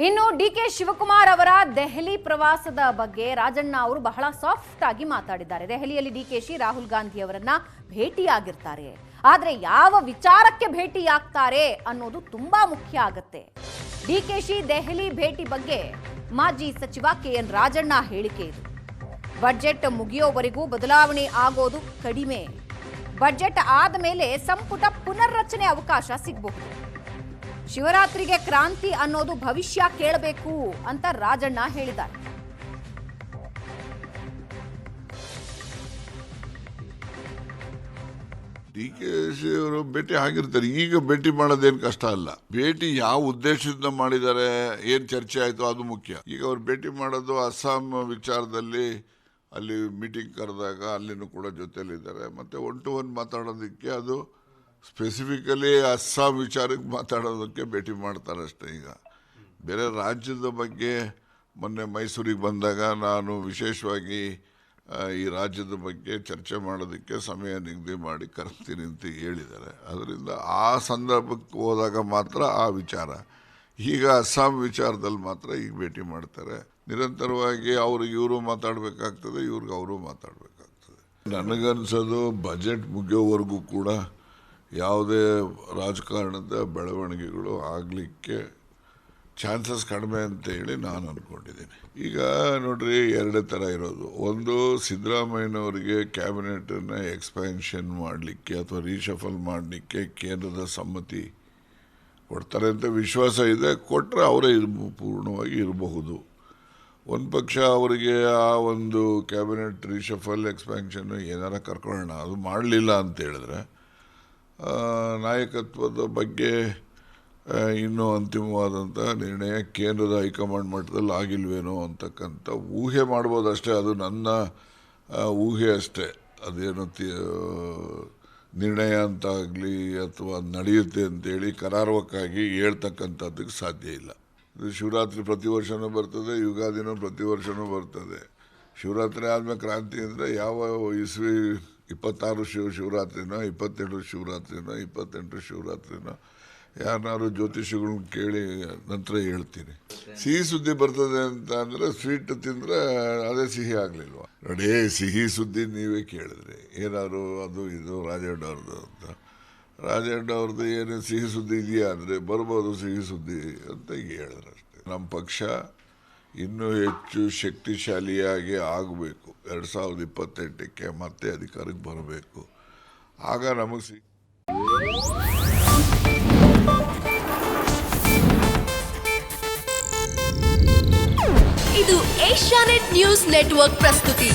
ಇನ್ನು ಡಿಕೆ ಶಿವಕುಮಾರ್ ಅವರ ದೆಹಲಿ ಪ್ರವಾಸದ ಬಗ್ಗೆ ರಾಜಣ್ಣ ಅವರು ಬಹಳ ಸಾಫ್ಟ್ ಆಗಿ ಮಾತಾಡಿದ್ದಾರೆ. ದೆಹಲಿಯಲ್ಲಿ ಡಿಕೆಶಿ ರಾಹುಲ್ ಗಾಂಧಿ ಅವರನ್ನ ಭೇಟಿಯಾಗಿರ್ತಾರೆ. ಆದ್ರೆ ಯಾವ ವಿಚಾರಕ್ಕೆ ಭೇಟಿಯಾಗ್ತಾರೆ ಅನ್ನೋದು ತುಂಬಾ ಮುಖ್ಯ ಆಗುತ್ತೆ. ಡಿಕೆಶಿ ದೆಹಲಿ ಭೇಟಿ ಬಗ್ಗೆ ಮಾಜಿ ಸಚಿವ ಕೆಎನ್ ರಾಜಣ್ಣ ಹೇಳಿಕೆ ಇದು. ಬಜೆಟ್ ಮುಗಿಯೋವರೆಗೂ ಬದಲಾವಣೆ ಆಗೋದು ಕಡಿಮೆ. ಬಜೆಟ್ ಆದ ಮೇಲೆ ಸಂಪುಟ ಪುನರ್ರಚನೆ ಅವಕಾಶ ಸಿಗಬಹುದು. ಶಿವರಾತ್ರಿಗೆ ಕ್ರಾಂತಿ ಅನ್ನೋದು ಭವಿಷ್ಯ ಕೇಳಬೇಕು ಅಂತ ರಾಜಣ್ಣ ಹೇಳಿದ್ದಾರೆ. ಡಿಕೆಶಿ ಅವರು ಭೇಟಿ ಆಗಿರ್ತಾರೆ. ಈಗ ಭೇಟಿ ಮಾಡೋದೇನು ಕಷ್ಟ ಅಲ್ಲ. ಭೇಟಿ ಯಾವ ಉದ್ದೇಶದಿಂದ ಮಾಡಿದ್ದಾರೆ, ಏನು ಚರ್ಚೆ ಆಯಿತು ಅದು ಮುಖ್ಯ. ಈಗ ಅವ್ರು ಭೇಟಿ ಮಾಡೋದು ಅಸ್ಸಾಂ ವಿಚಾರದಲ್ಲಿ, ಅಲ್ಲಿ ಮೀಟಿಂಗ್ ಕರೆದಾಗ ಅಲ್ಲಿನೂ ಕೂಡ ಜೊತೆಯಲ್ಲಿದ್ದಾರೆ. ಮತ್ತು ಒನ್ ಟು ಒನ್ ಮಾತಾಡೋದಕ್ಕೆ ಅದು ಸ್ಪೆಸಿಫಿಕಲಿ ಅಸ್ಸಾಂ ವಿಚಾರಕ್ಕೆ ಮಾತಾಡೋದಕ್ಕೆ ಭೇಟಿ ಮಾಡ್ತಾರೆ ಅಷ್ಟೇ. ಈಗ ಬೇರೆ ರಾಜ್ಯದ ಬಗ್ಗೆ ಮೊನ್ನೆ ಮೈಸೂರಿಗೆ ಬಂದಾಗ ನಾನು ವಿಶೇಷವಾಗಿ ಈ ರಾಜ್ಯದ ಬಗ್ಗೆ ಚರ್ಚೆ ಮಾಡೋದಕ್ಕೆ ಸಮಯ ನಿಗದಿ ಮಾಡಿ ಕರೆಸ್ತೀನಿ ಅಂತ ಹೇಳಿದ್ದಾರೆ. ಅದರಿಂದ ಆ ಸಂದರ್ಭಕ್ಕೆ ಹೋದಾಗ ಮಾತ್ರ ಆ ವಿಚಾರ. ಈಗ ಅಸ್ಸಾಂ ವಿಚಾರದಲ್ಲಿ ಮಾತ್ರ ಈಗ ಭೇಟಿ ಮಾಡ್ತಾರೆ. ನಿರಂತರವಾಗಿ ಅವ್ರಿಗೆ ಇವರು ಮಾತಾಡಬೇಕಾಗ್ತದೆ, ಇವ್ರಿಗೆ ಅವರು ಮಾತಾಡಬೇಕಾಗ್ತದೆ. ನನಗನ್ಸೋದು ಬಜೆಟ್ ಮುಗಿಯೋವರೆಗೂ ಕೂಡ ಯಾವುದೇ ರಾಜಕಾರಣದ ಬೆಳವಣಿಗೆಗಳು ಆಗಲಿಕ್ಕೆ ಚಾನ್ಸಸ್ ಕಡಿಮೆ ಅಂತೇಳಿ ನಾನು ಅಂದ್ಕೊಂಡಿದ್ದೀನಿ. ಈಗ ನೋಡ್ರಿ, ಎರಡೇ ಥರ ಇರೋದು. ಒಂದು, ಸಿದ್ದರಾಮಯ್ಯನವರಿಗೆ ಕ್ಯಾಬಿನೆಟನ್ನು ಎಕ್ಸ್ಪ್ಯಾನ್ಷನ್ ಮಾಡಲಿಕ್ಕೆ ಅಥವಾ ರೀಶಫಲ್ ಮಾಡಲಿಕ್ಕೆ ಕೇಂದ್ರದ ಸಮ್ಮತಿ ಕೊಡ್ತಾರೆ ಅಂತ ವಿಶ್ವಾಸ ಇದೆ. ಕೊಟ್ಟರೆ ಅವರೇ ಪೂರ್ಣವಾಗಿ ಇರಬಹುದು. ಒಂದು ಪಕ್ಷ ಅವರಿಗೆ ಆ ಒಂದು ಕ್ಯಾಬಿನೆಟ್ ರೀಶಫಲ್ ಎಕ್ಸ್ಪ್ಯಾನ್ಷನ್ ಏನಾರ ಕರ್ಕೊಳ್ಳೋಣ, ಅದು ಮಾಡಲಿಲ್ಲ ಅಂತ ಹೇಳಿದ್ರೆ ನಾಯಕತ್ವದ ಬಗ್ಗೆ ಇನ್ನೂ ಅಂತಿಮವಾದಂಥ ನಿರ್ಣಯ ಕೇಂದ್ರದ ಹೈಕಮಾಂಡ್ ಮಟ್ಟದಲ್ಲಿ ಆಗಿಲ್ವೇನೋ ಅಂತಕ್ಕಂಥ ಊಹೆ ಮಾಡ್ಬೋದು ಅಷ್ಟೇ. ಅದು ನನ್ನ ಊಹೆ ಅಷ್ಟೇ. ಅದೇನು ನಿರ್ಣಯ ಅಂತ ಆಗಲಿ ಅಥವಾ ನಡೆಯುತ್ತೆ ಅಂತೇಳಿ ಕರಾರುವಕ್ಕಾಗಿ ಹೇಳ್ತಕ್ಕಂಥದ್ದಕ್ಕೆ ಸಾಧ್ಯ ಇಲ್ಲ. ಶಿವರಾತ್ರಿ ಪ್ರತಿ ವರ್ಷವೂ ಬರ್ತದೆ, ಯುಗಾದಿನೂ ಪ್ರತಿ ವರ್ಷವೂ ಬರ್ತದೆ. ಶಿವರಾತ್ರಿ ಆದಮೇಲೆ ಕ್ರಾಂತಿ ಅಂದರೆ ಯಾವ ಇಸ್ವಿ 26 ಶಿವರಾತ್ರಿನೋ, 27 ಶಿವರಾತ್ರಿನೋ, 28 ಶಿವರಾತ್ರಿನೋ ಯಾರನ್ನಾರು ಜ್ಯೋತಿಷಿಗಳನ್ನ ಕೇಳಿ ನಂತರ ಹೇಳ್ತೀನಿ. ಸಿಹಿ ಸುದ್ದಿ ಬರ್ತದೆ ಅಂತ ಅಂದರೆ ಸ್ವೀಟ್ ತಿಂದರೆ ಅದೇ ಸಿಹಿ ಆಗಲಿಲ್ವ? ನೋಡಿ, ಸಿಹಿ ಸುದ್ದಿ ನೀವೇ ಕೇಳಿದ್ರಿ. ಏನಾದ್ರು ಅದು ಇದು ರಾಜಣ್ಣ ಅವ್ರದ್ದು ಅಂತ. ರಾಜಣ್ಣ ಅವ್ರದ್ದು ಏನು ಸಿಹಿ ಸುದ್ದಿ ಇದೆಯಾ ಅಂದರೆ ಬರ್ಬೋದು ಸಿಹಿ ಸುದ್ದಿ ಅಂತ ಈಗ ಹೇಳಿದ್ರು ಅಷ್ಟೇ. ನಮ್ಮ ಪಕ್ಷ ಇನ್ನೂ ಹೆಚ್ಚು ಶಕ್ತಿಶಾಲಿಯಾಗಿ ಆಗಬೇಕು. 2028ಕ್ಕೆ ಮತ್ತೆ ಅಧಿಕಾರಕ್ಕೆ ಬರಬೇಕು. ಆಗ ನಮಗೆ ಇದು ಏಷ್ಯಾನೆಟ್ ನ್ಯೂಸ್ ನೆಟ್ವರ್ಕ್ ಪ್ರಸ್ತುತಿ.